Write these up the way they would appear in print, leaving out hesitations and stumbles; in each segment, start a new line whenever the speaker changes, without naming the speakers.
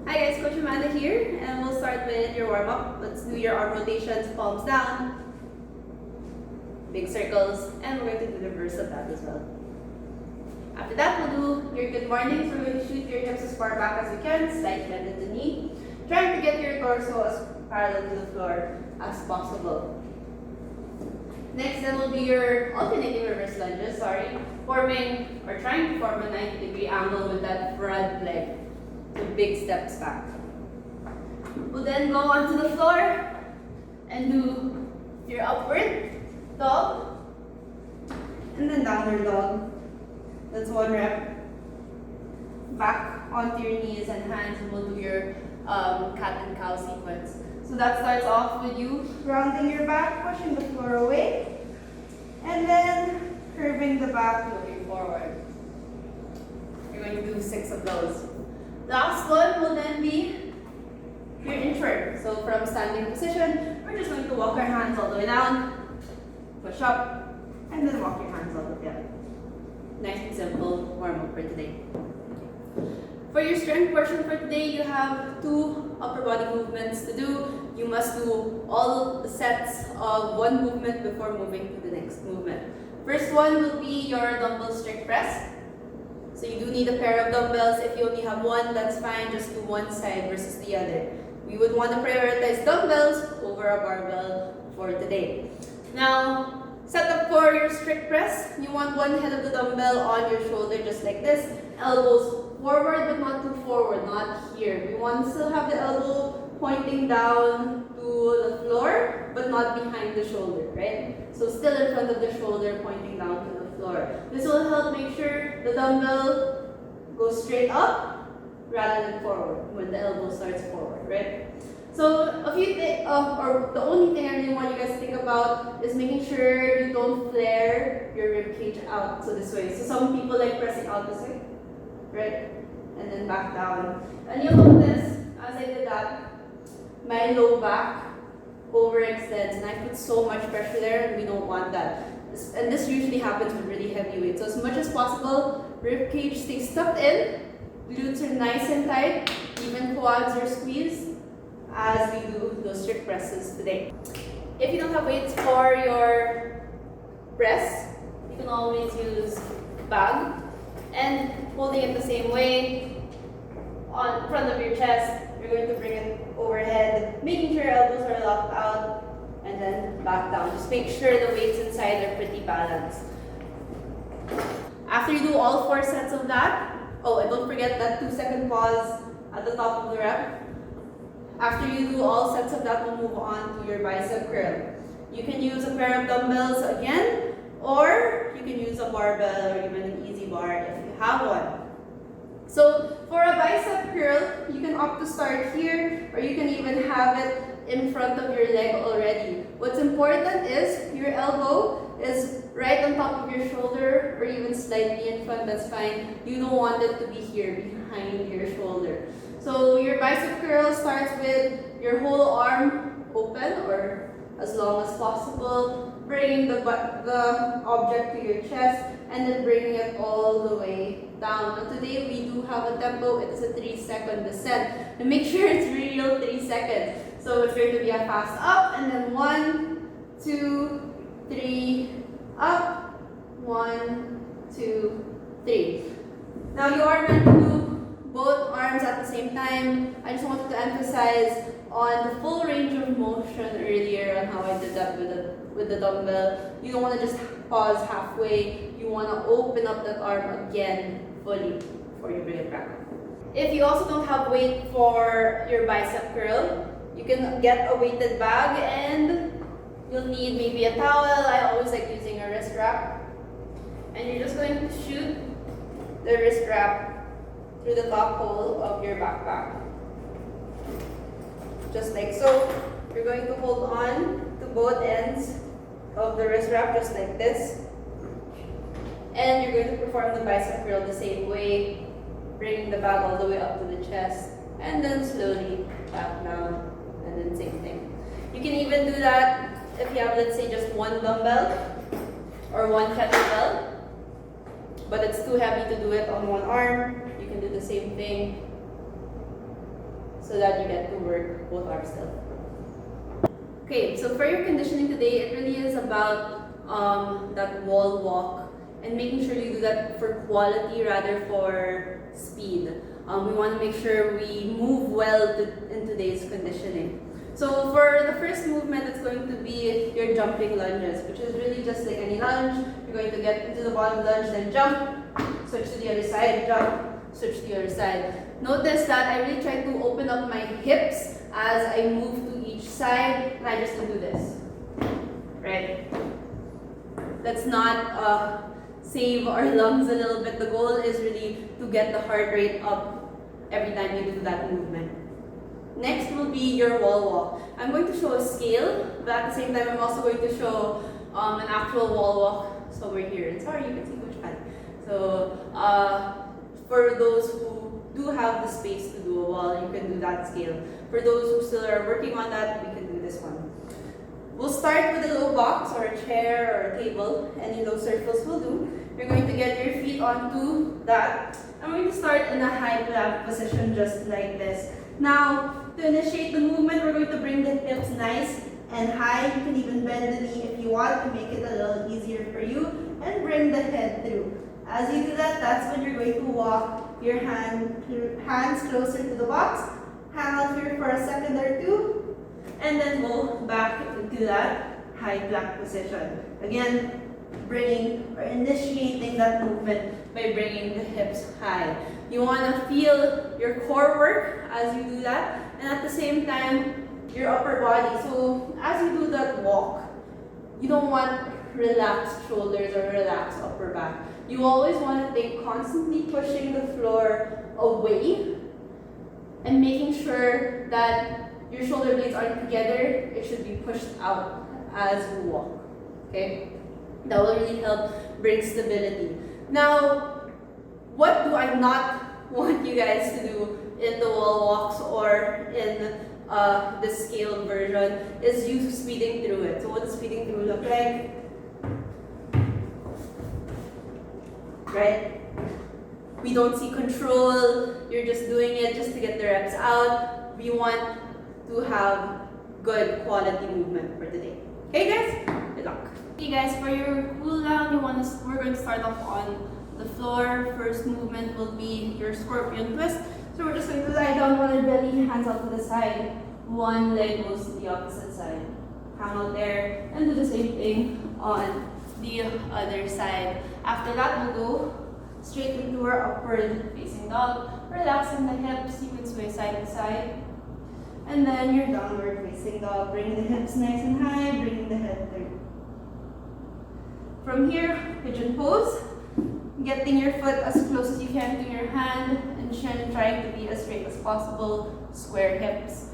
Hi guys, Coach Amanda here, and we'll start with your warm-up. Let's do your arm rotations, palms down, big circles, and we're going to do the reverse of that as well. After that, we'll do your good mornings. We're going to shoot your hips as far back as you can, slight bend in the knee, trying to get your torso as parallel to the floor as possible. Next, then will be your alternating reverse lunges, forming or trying to form a 90-degree angle with that front leg. So big steps back. We'll then go onto the floor and do your upward dog and then downward dog. That's one rep. Back onto your knees and hands, and we'll do your cat and cow sequence. So that starts off with you rounding your back, pushing the floor away, and then curving the back, looking forward. You're going to do 6 of those. Last one will then be your inchworm. So from standing position, we're just going to walk our hands all the way down, push up, and then walk your hands all the way down. Nice and simple warm-up for today. For your strength portion for today, you have 2 upper body movements to do. You must do all the sets of 1 movement before moving to the next movement. First one will be your dumbbell strict press. So you do need a pair of dumbbells. If you only have one, that's fine. Just do one side versus the other. We would want to prioritize dumbbells over a barbell for today. Now, set up for your strict press. You want one head of the dumbbell on your shoulder, just like this. Elbows forward, but not too forward, not here. We want to still have the elbow pointing down to the floor, but not behind the shoulder, right? So still in front of the shoulder, pointing down to the floor. This will help make sure the dumbbell goes straight up rather than forward when the elbow starts forward, right? So a few things, or the only thing I really want you guys to think about is making sure you don't flare your rib cage out so this way. So some people like pressing out this way, right? And then back down. And you'll notice as I did that, my low back overextends and I put so much pressure there, and we don't want that. And this usually happens with really heavy weights. So as much as possible, rib cage stays tucked in, glutes are nice and tight, even quads are squeezed as we do those strict presses today. If you don't have weights for your press, you can always use bag and holding it the same way on front of your chest. You're going to bring it overhead, making sure your elbows are locked out, and then back down. Just make sure the weights inside are pretty balanced. After you do all 4 sets of that, oh, and don't forget that 2-second pause at the top of the rep. After you do all sets of that, we'll move on to your bicep curl. You can use a pair of dumbbells again, or you can use a barbell or even an easy bar if you have one. So for a bicep curl, you can opt to start here, or you can even have it in front of your leg already. What's important is your elbow is right on top of your shoulder, or even slightly in front, that's fine. You don't want it to be here behind your shoulder. So your bicep curl starts with your whole arm open or as long as possible, bringing the object to your chest and then bringing it all the way down. Now today we do have a tempo. It's a 3-second descent. And make sure it's real 3 seconds. So it's going to be a fast up and then 1, 2, 3, up, 1, 2, 3. Now you are meant to do both arms at the same time. I just wanted to emphasize on the full range of motion earlier on how I did that with the dumbbell. You don't want to just pause halfway. You want to open up that arm again fully before you bring it back. If you also don't have weight for your bicep curl, you can get a weighted bag and you'll need maybe a towel. I always like using a wrist wrap. And you're just going to shoot the wrist wrap through the top hole of your backpack. Just like so. You're going to hold on to both ends of the wrist wrap just like this. And you're going to perform the bicep curl the same way, bringing the bag all the way up to the chest, and then slowly back down, and then same thing. You can even do that if you have, let's say, just one dumbbell or one kettlebell, but it's too heavy to do it on one arm. You can do the same thing so that you get to work both arms still. Okay, so for your conditioning today, it really is about that wall walk and making sure you do that for quality rather for speed. We want to make sure we move well in today's conditioning. So for the first movement, it's going to be your jumping lunges, which is really just like any lunge. You're going to get into the bottom lunge, then jump, switch to the other side, jump, switch to the other side. Notice that I really try to open up my hips as I move to each side, and I just do this, right? Let's not save our lungs a little bit. The goal is really to get the heart rate up every time you do that movement. Next will be your wall walk. I'm going to show a scale, but at the same time, I'm also going to show an actual wall walk somewhere here. And sorry, you can see which one. So for those who do have the space to do a wall, you can do that scale. For those who still are working on that, we can do this one. We'll start with a low box or a chair or a table. Any low surface will do. You're going to get your feet onto that. I'm going to start in a high plank position just like this. Now, to initiate the movement, we're going to bring the hips nice and high. You can even bend the knee if you want to make it a little easier for you, and bring the head through. As you do that, that's when you're going to walk your hands closer to the box, hang out here for a second or two, and then go back into that high plank position. Again, bringing or initiating that movement by bringing the hips high. You want to feel your core work as you do that, and at the same time, your upper body. So as you do that walk, you don't want relaxed shoulders or relaxed upper back. You always want to think constantly pushing the floor away and making sure that your shoulder blades aren't together. It should be pushed out as you walk. Okay? That will really help bring stability. Now, what do I not want you guys to do in the wall walks or in the scaled version is you speeding through it. So what does speeding through look like? Right? We don't see control. You're just doing it just to get the reps out. We want to have good quality movement for today. Okay guys? Good luck. Okay guys, for your cool down, we're going to start off on the floor. First movement will be your scorpion twist. So we're just going to lie down on our belly, hands out to the side. One leg goes to the opposite side. Hang out there and do the same thing on the other side. After that, we'll go straight into our upward facing dog. Relaxing the hips, you can sway side to side. And then your downward facing dog, bringing the hips nice and high, bringing the head through. From here, pigeon pose. Getting your foot as close as you can to your hand and chin, trying to be as straight as possible, square hips.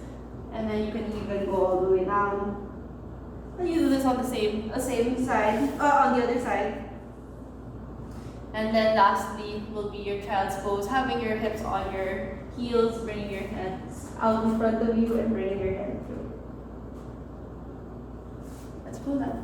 And then you can even go all the way down. And you do this on the same side, on the other side. And then lastly will be your child's pose, having your hips on your heels, bringing your hands out in front of you and bringing your head through. Let's pull that.